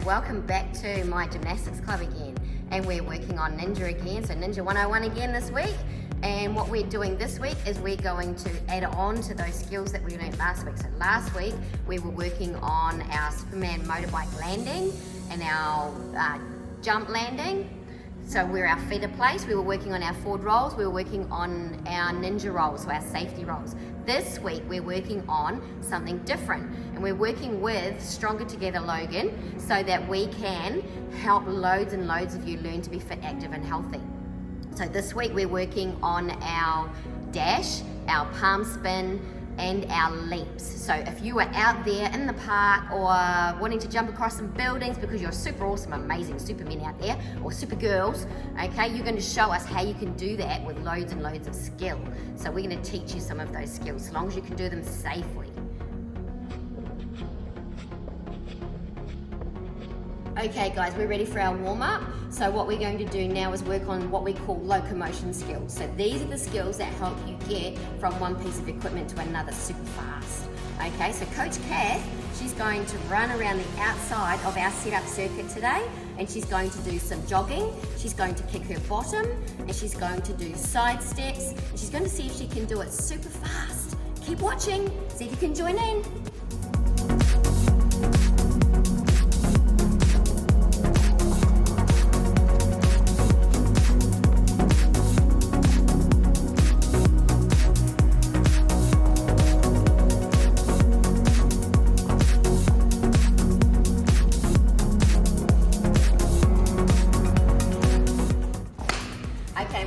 welcome back to my gymnastics club again, and we're working on Ninja again, so Ninja 101 again this week. And what we're doing this week is we're going to add on to those skills that we learned last week. So last week we were working on our Superman motorbike landing and our jump landing. So where our feet are placed, we were working on our forward rolls, we were working on our ninja rolls, so our safety rolls. This week we're working on something different, and we're working with Stronger Together Logan so that we can help loads and loads of you learn to be fit, active and healthy. So this week we're working on our dash, our palm spin and our leaps. So if you are out there in the park or wanting to jump across some buildings because you're super awesome, amazing supermen out there, or super girls, okay, you're going to show us how you can do that with loads and loads of skill. So we're going to teach you some of those skills, as long as you can do them safely. Okay guys, we're ready for our warm-up. So what we're going to do now is work on what we call locomotion skills. So these are the skills that help you get from one piece of equipment to another super fast. Okay, so Coach Kath, she's going to run around the outside of our setup circuit today, and she's going to do some jogging, she's going to kick her bottom, and she's going to do side steps, and she's going to see if she can do it super fast. Keep watching, see if you can join in.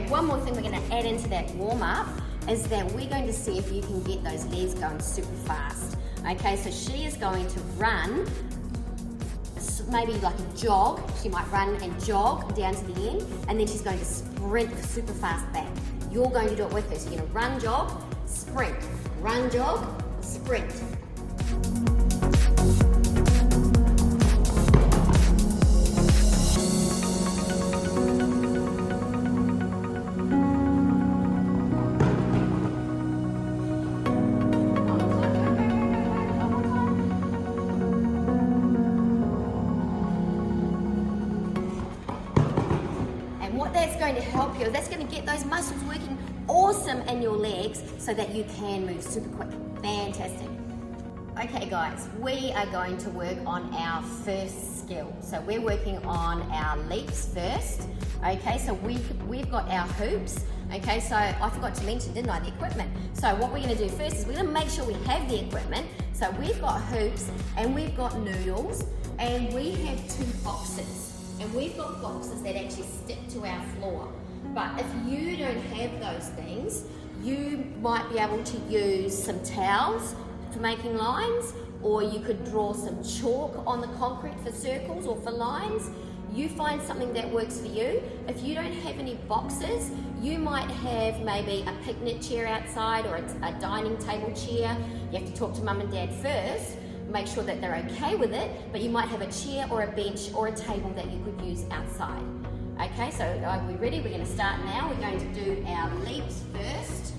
One more thing we're going to add into that warm-up is that we're going to see if you can get those legs going super fast. Okay, so she is going to run, maybe like a jog. She might run and jog down to the end, and then she's going to sprint super fast back. You're going to do it with her. So you're going to run, jog, sprint. Run, jog, sprint. What that's going to help you, that's going to get those muscles working awesome in your legs so that you can move super quick. Fantastic. Okay guys, we are going to work on our first skill. So we're working on our leaps first. Okay, so we've got our hoops. Okay, so I forgot to mention, didn't I, the equipment. So what we're going to do first is we're going to make sure we have the equipment. So we've got hoops and we've got noodles and we have 2 boxes. And we've got boxes that actually stick to our floor. But if you don't have those things, you might be able to use some towels for making lines, or you could draw some chalk on the concrete for circles or for lines. You find something that works for you. If you don't have any boxes, you might have maybe a picnic chair outside or a dining table chair. You have to talk to mum and dad first. Make sure that they're okay with it, but you might have a chair or a bench or a table that you could use outside. Okay, so are we ready? We're going to start now. We're going to do our leaps first.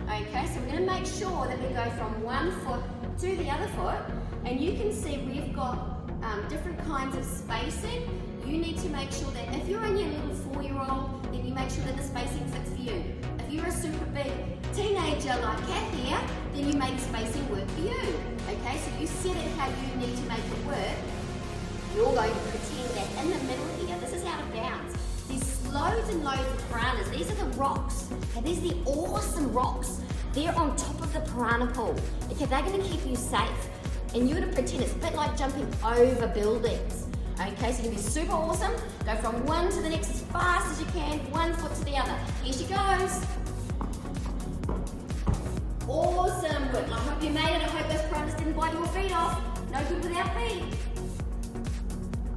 Okay, so we're going to make sure that we go from one foot to the other foot, and you can see we've got different kinds of spacing. You need to make sure that if you're only a little 4-year-old, then you make sure that the spacing fits for you. If you're a super big teenager like Kath here, then you make spacing work for you. Okay, so you set it how you need to make it work. You're going to pretend that in the middle here, this is out of bounds. There's loads and loads of piranhas. These are the rocks. Okay, these are the awesome rocks. They're on top of the piranha pool. Okay, they're going to keep you safe. And you're going to pretend it's a bit like jumping over buildings. Okay, so you're going to be super awesome. Go from one to the next as fast as you can, 1 foot to the other. Here she goes. Awesome work. I hope you made it. I hope those piranhas didn't bite your feet off. No good without feet.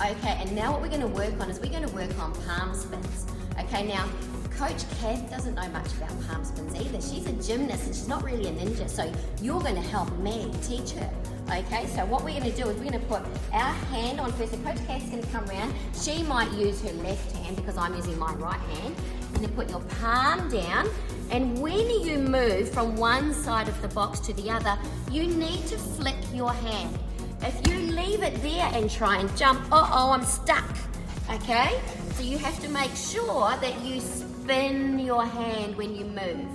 Okay, and now what we're going to work on is we're going to work on palm spins. Okay, now Coach Kath doesn't know much about palm spins either. She's a gymnast and she's not really a ninja, so you're going to help me teach her. Okay, so what we're going to do is we're going to put our hand on first. So Coach Kath's going to come around. She might use her left hand because I'm using my right hand. You're going to put your palm down, and when you move from one side of the box to the other, you need to flick your hand. If you leave it there and try and jump, uh-oh, I'm stuck, okay? So you have to make sure that you spin your hand when you move.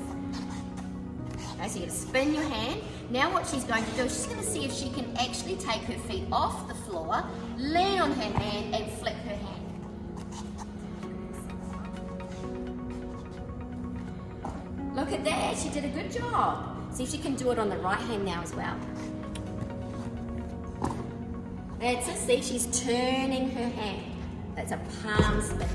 Okay, so you're gonna spin your hand. Now what she's going to do is she's gonna see if she can actually take her feet off the floor, lean on her hand and flick her hand. Look at that, she did a good job. See if she can do it on the right hand now as well. That's it, see, she's turning her hand. That's a palm spin.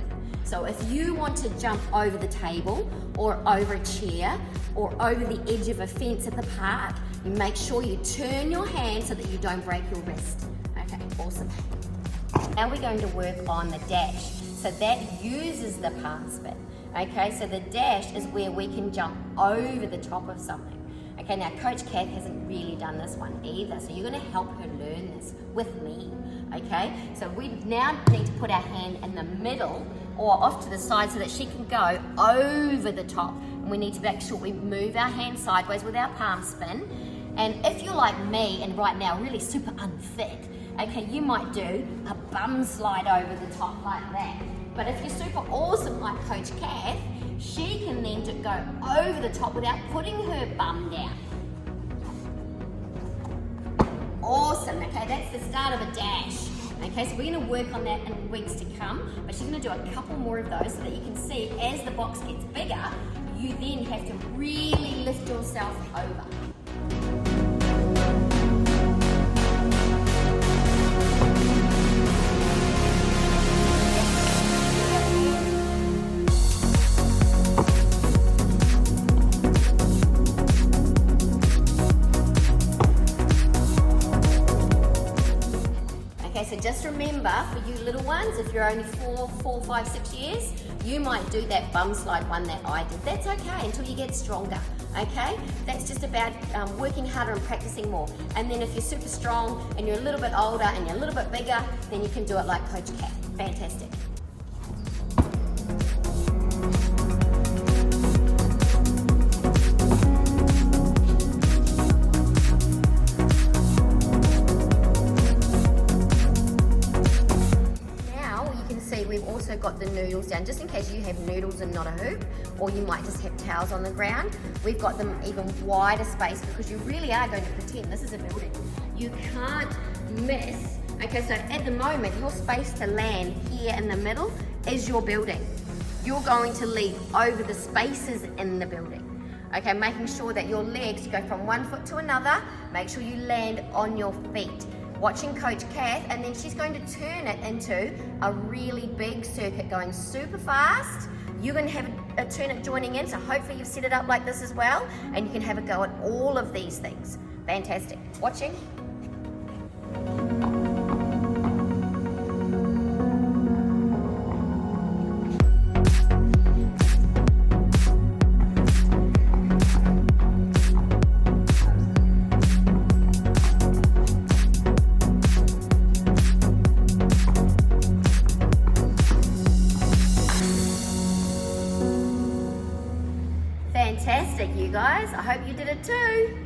So if you want to jump over the table or over a chair or over the edge of a fence at the park, you make sure you turn your hand so that you don't break your wrist. Okay, awesome. Now we're going to work on the dash. So that uses the palm spin. Okay, so the dash is where we can jump over the top of something. Okay, now Coach Kath hasn't really done this one either, so you're going to help her learn this with me. Okay, so we now need to put our hand in the middle or off to the side so that she can go over the top. And we need to make sure we move our hand sideways with our palm spin. And if you're like me and right now really super unfit, okay, you might do a bum slide over the top like that. But if you're super awesome like Coach Kath, she can then go over the top without putting her bum down. Awesome, okay, that's the start of a dash. Okay, so we're gonna work on that in weeks to come, but she's gonna do a couple more of those so that you can see as the box gets bigger, you then have to really lift yourself over. So just remember, for you little ones, if you're only 4, 5, 6 years, you might do that bum slide one that I did. That's okay until you get stronger, okay? That's just about working harder and practicing more. And then if you're super strong and you're a little bit older and you're a little bit bigger, then you can do it like Coach Kath. Fantastic. We've also got the noodles down, just in case you have noodles and not a hoop, or you might just have towels on the ground. We've got them even wider space because you really are going to pretend this is a building. You can't miss. Okay, so at the moment, your space to land here in the middle is your building. You're going to leap over the spaces in the building. Okay, making sure that your legs go from one foot to another. Make sure you land on your feet. Watching Coach Kath, and then she's going to turn it into a really big circuit going super fast. You're going to have a turn it joining in, so hopefully you've set it up like this as well, and you can have a go at all of these things. Fantastic. Watching. Fantastic, you guys. I hope you did it too.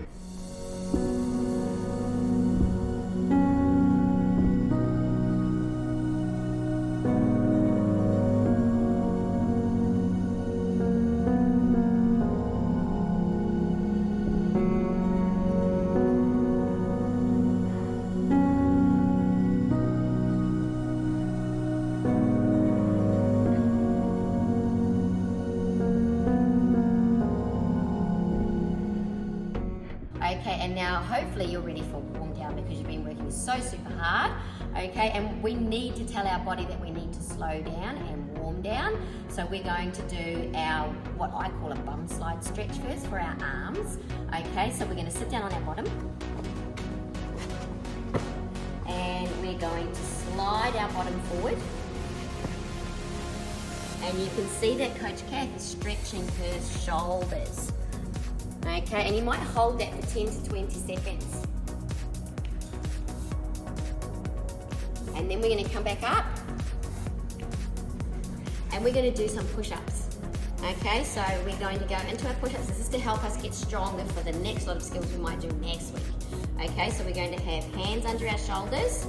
Okay, and now hopefully you're ready for warm down because you've been working so super hard. Okay, and we need to tell our body that we need to slow down and warm down. So we're going to do our, what I call a bum slide stretch first for our arms. Okay, so we're going to sit down on our bottom. And we're going to slide our bottom forward. And you can see that Coach Kath is stretching her shoulders. Okay, and you might hold that for 10 to 20 seconds. And then we're going to come back up and we're going to do some push-ups. Okay, so we're going to go into our push-ups. This is to help us get stronger for the next lot of skills we might do next week. Okay, so we're going to have hands under our shoulders,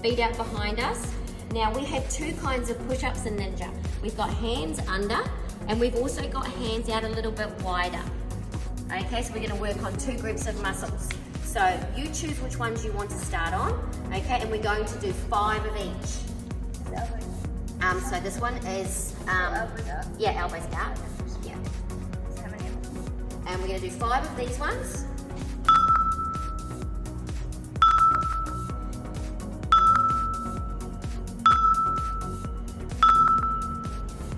feet out behind us. Now we have two kinds of push-ups in Ninja. We've got hands under, and we've also got hands out a little bit wider. Okay, so we're going to work on two groups of muscles. So you choose which ones you want to start on. Okay, and we're going to do 5 of each. So this one is elbows out. Yeah, elbows out. Yeah. So how many of them? And we're going to do 5 of these ones.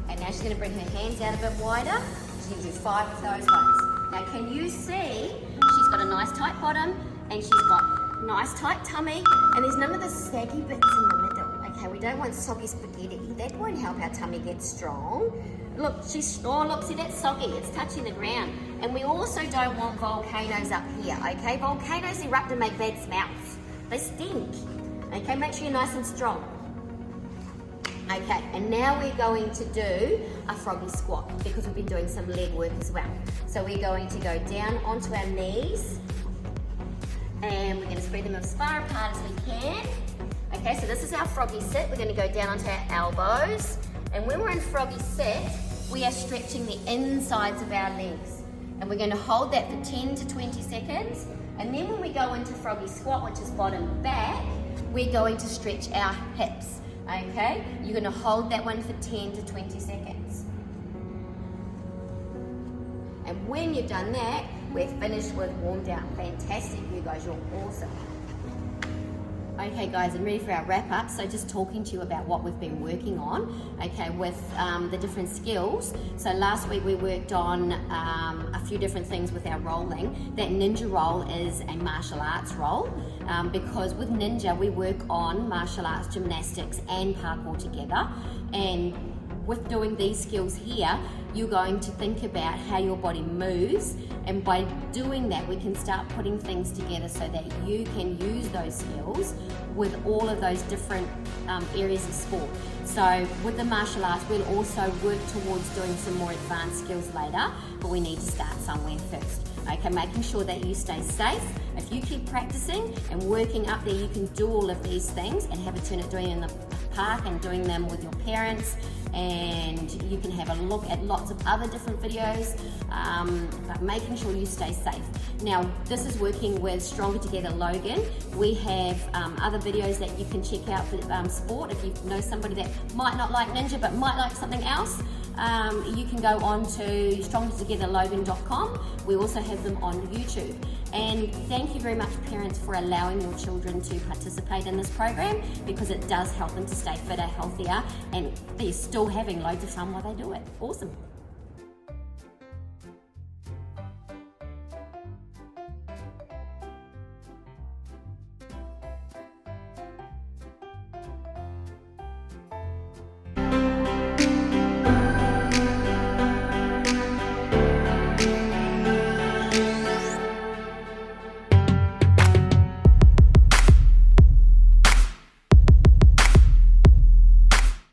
And now she's going to bring her hands out a bit wider. She's going to do 5 of those ones. Now can you see she's got a nice tight bottom and she's got nice tight tummy, and there's none of the saggy bits in the middle. Okay, we don't want soggy spaghetti. That won't help our tummy get strong. Look, see that's soggy. It's touching the ground. And we also don't want volcanoes up here, okay? Volcanoes erupt and make bad smells. They stink. Okay, make sure you're nice and strong. Okay, and now we're going to do a froggy squat because we've been doing some leg work as well. So we're going to go down onto our knees and we're going to spread them as far apart as we can. Okay, so this is our froggy sit. We're going to go down onto our elbows. And when we're in froggy sit, we are stretching the insides of our legs. And we're going to hold that for 10 to 20 seconds. And then when we go into froggy squat, which is bottom back, we're going to stretch our hips. Okay, you're going to hold that one for 10 to 20 seconds. And when you've done that, we're finished with warm down. Fantastic, you guys, you're awesome. Okay guys, I'm ready for our wrap up. So just talking to you about what we've been working on, okay, with the different skills. So last week we worked on a few different things with our rolling. That ninja roll is a martial arts roll because with ninja we work on martial arts, gymnastics and parkour together. And with doing these skills here, you're going to think about how your body moves, and by doing that we can start putting things together so that you can use those skills with all of those different areas of sport. So with the martial arts we'll also work towards doing some more advanced skills later, but we need to start somewhere first. Okay, making sure that you stay safe. If you keep practicing and working up there, you can do all of these things and have a turn at doing it in the park and doing them with your parents, and you can have a look at lots of other different videos, but making sure you stay safe. Now this is working with Stronger Together Logan. We have other videos that you can check out for sport. If you know somebody that might not like ninja but might like something else, you can go on to strongertogetherlogan.com. We also have them on YouTube. And thank you very much, parents, for allowing your children to participate in this program, because it does help them to stay fitter, healthier, and they're still having loads of fun while they do it. Awesome.